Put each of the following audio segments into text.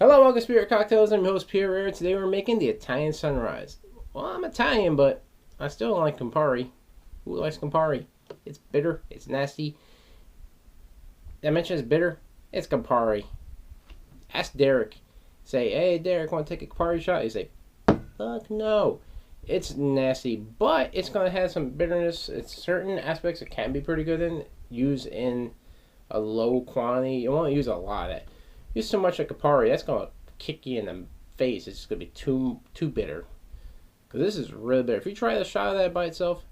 Hello, welcome to Spirit Cocktails. I'm your host, Pierre Rare. Today we're making the Italian Sunrise. Well, I'm Italian, but I still don't like Campari. Who likes Campari? It's bitter. It's nasty. Did I mention it's bitter? It's Campari. Ask Derek. Say, hey, Derek, want to take a Campari shot? He say, fuck no. It's nasty, but it's going to have some bitterness. It's certain aspects it can be pretty good in. Use in a low quantity. You won't use a lot of it. Use so much like Campari, that's gonna kick you in the face. It's just gonna be too bitter. Cause this is really bitter. If you try the shot of that by itself,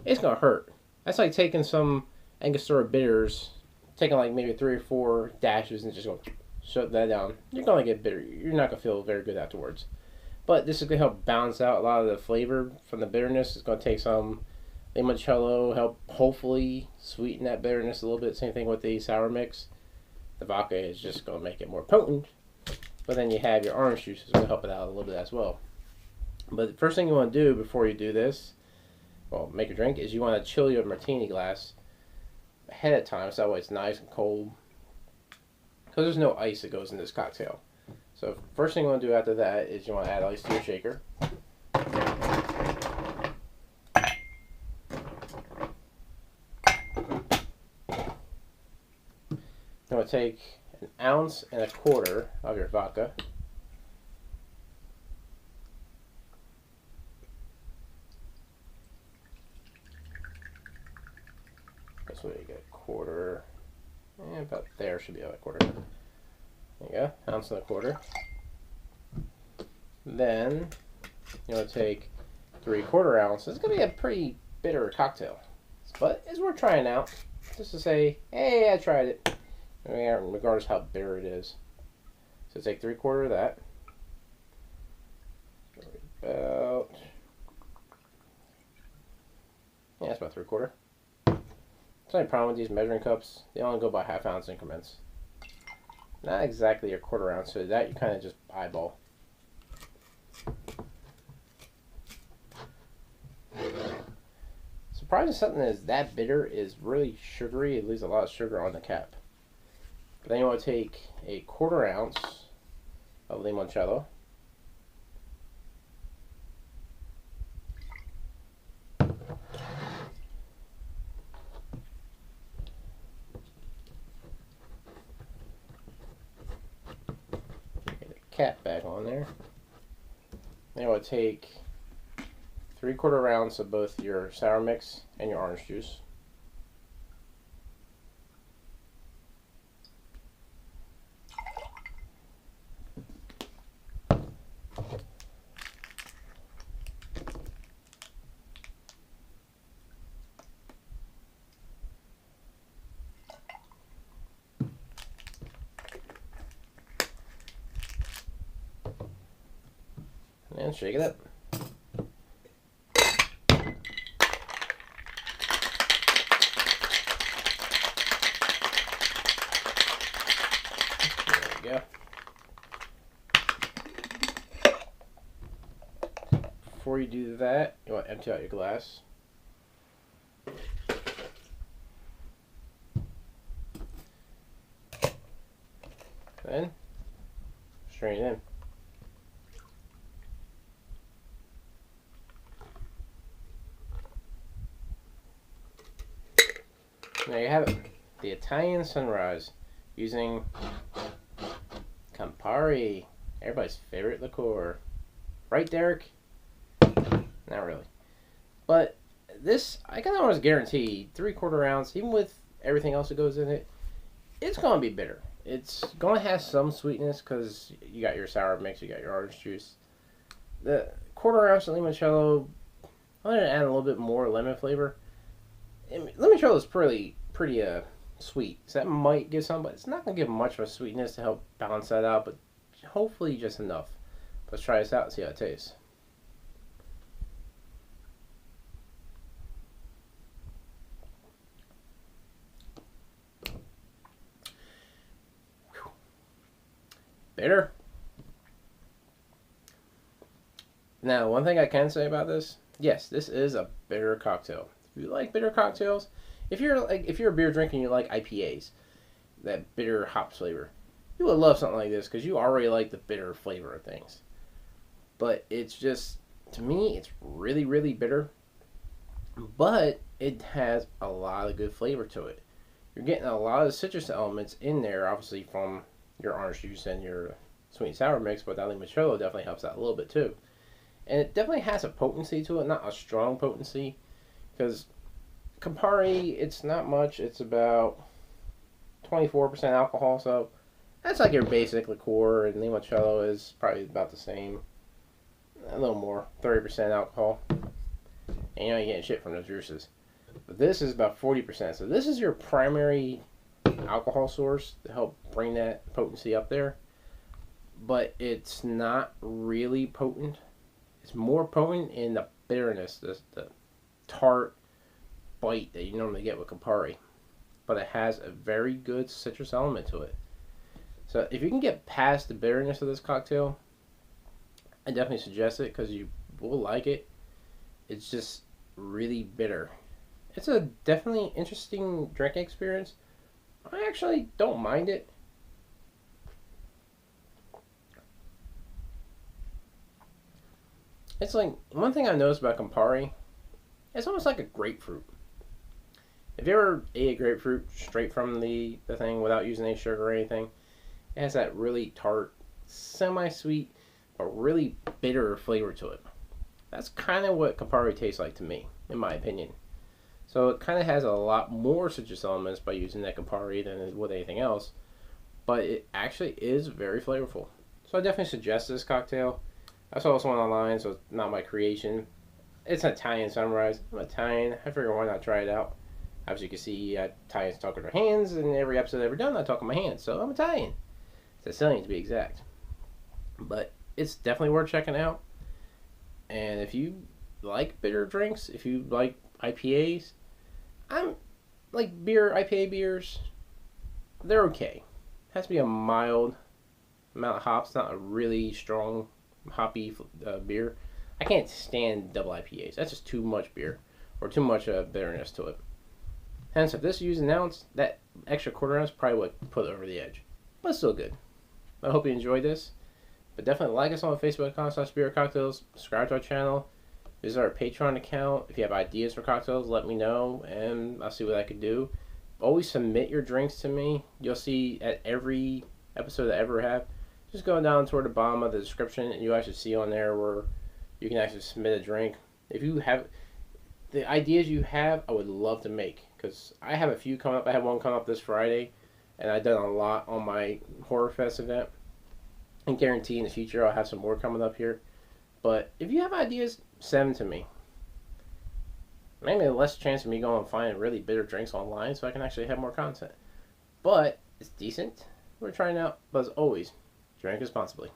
it's gonna hurt. That's like taking some Angostura bitters, taking like maybe 3 or 4 dashes and just going shut that down. You're gonna get bitter. You're not gonna feel very good afterwards. But this is gonna help balance out a lot of the flavor from the bitterness. It's gonna take some limoncello, help hopefully sweeten that bitterness a little bit. Same thing with the sour mix. The vodka is just going to make it more potent. But then you have your orange juice is going to help it out a little bit as well. But the first thing you want to do before you do this, well, make a drink, is you want to chill your martini glass ahead of time so that way it's nice and cold. Because there's no ice that goes in this cocktail. So first thing you want to do after that is you want to add ice to your shaker. You want to take 1.25 ounces of your vodka. This way you get 1/4. And about there should be about 1/4. There you go, 1.25 ounces. Then you want to take 3/4 ounces. It's going to be a pretty bitter cocktail. But it's worth trying out. Just to say, hey, I tried it. Regardless how bitter it is. So take 3/4 of that. About, yeah, that's about 3/4. There's no problem with these measuring cups. They only go by 1/2 ounce increments. Not exactly a 1/4 ounce, so that you kind of just eyeball. Surprising something is that bitter is really sugary. It leaves a lot of sugar on the cap. But then you want to take 1/4 ounce of limoncello. Get the cap back on there. Then you want to take 3/4 ounce of both your sour mix and your orange juice. And shake it up. There we go. Before you do that, you want to empty out your glass. Then strain it in. There you have it, the Italian Sunrise, using Campari, everybody's favorite liqueur. Right, Derek? Not really. But this, I can almost guarantee, 3/4 ounce, even with everything else that goes in it, it's going to be bitter. It's going to have some sweetness because you got your sour mix, you got your orange juice. The 1/4 ounce of limoncello, I'm going to add a little bit more lemon flavor. Limoncello is pretty sweet, so that might give some, but it's not going to give much of a sweetness to help balance that out, but hopefully just enough. Let's try this out and see how it tastes. Whew. Bitter. Now, one thing I can say about this, yes, this is a bitter cocktail. If you like bitter cocktails, if you're a beer drinker and you like IPAs, that bitter hop flavor, you would love something like this because you already like the bitter flavor of things. But it's just, to me, it's really, really bitter. But it has a lot of good flavor to it. You're getting a lot of citrus elements in there, obviously from your orange juice and your sweet and sour mix, but that limoncello definitely helps out a little bit too. And it definitely has a potency to it, not a strong potency, because Campari, it's not much. It's about 24% alcohol, so that's like your basic liqueur, and limoncello is probably about the same, a little more, 30% alcohol. And you know you're getting shit from those juices. But this is about 40%, so this is your primary alcohol source to help bring that potency up there. But it's not really potent. It's more potent in the bitterness, the tart bite that you normally get with Campari. But it has a very good citrus element to it. So if you can get past the bitterness of this cocktail, I definitely suggest it because you will like it. It's just really bitter. It's a definitely interesting drinking experience. I actually don't mind it. It's like, one thing I noticed about Campari, it's almost like a grapefruit. If you ever ate a grapefruit straight from the thing without using any sugar or anything, it has that really tart, semi-sweet, but really bitter flavor to it. That's kind of what Campari tastes like to me, in my opinion. So it kind of has a lot more citrus elements by using that Campari than with anything else, but it actually is very flavorful. So I definitely suggest this cocktail. I saw this one online, so it's not my creation. It's an Italian sunrise. I'm Italian. I figure why not try it out. As you can see, Italians talk with their hands, and every episode I've ever done, I talk with my hands. So I'm Italian. Sicilian to be exact. But it's definitely worth checking out. And if you like bitter drinks, if you like IPAs, I'm like IPA beers, they're okay. It has to be a mild amount of hops, not a really strong hoppy beer. I can't stand double IPAs. That's just too much beer or too much bitterness to it. Hence, if this used an ounce, that extra quarter ounce probably would put it over the edge. But it's still good. I hope you enjoyed this. But definitely like us on Facebook.com/beercocktails. Subscribe to our channel. Visit our Patreon account. If you have ideas for cocktails, let me know, and I'll see what I can do. Always submit your drinks to me. You'll see at every episode I ever have, just go down toward the bottom of the description, and you actually see on there where you can actually submit a drink. If you have the ideas you have, I would love to make, because I have a few coming up. I have one coming up this Friday, and I've done a lot on my Horror Fest event. And guarantee in the future I'll have some more coming up here. But if you have ideas, send them to me. Maybe less chance of me going and finding really bitter drinks online, so I can actually have more content. But it's decent. We're trying out. But as always, drink responsibly.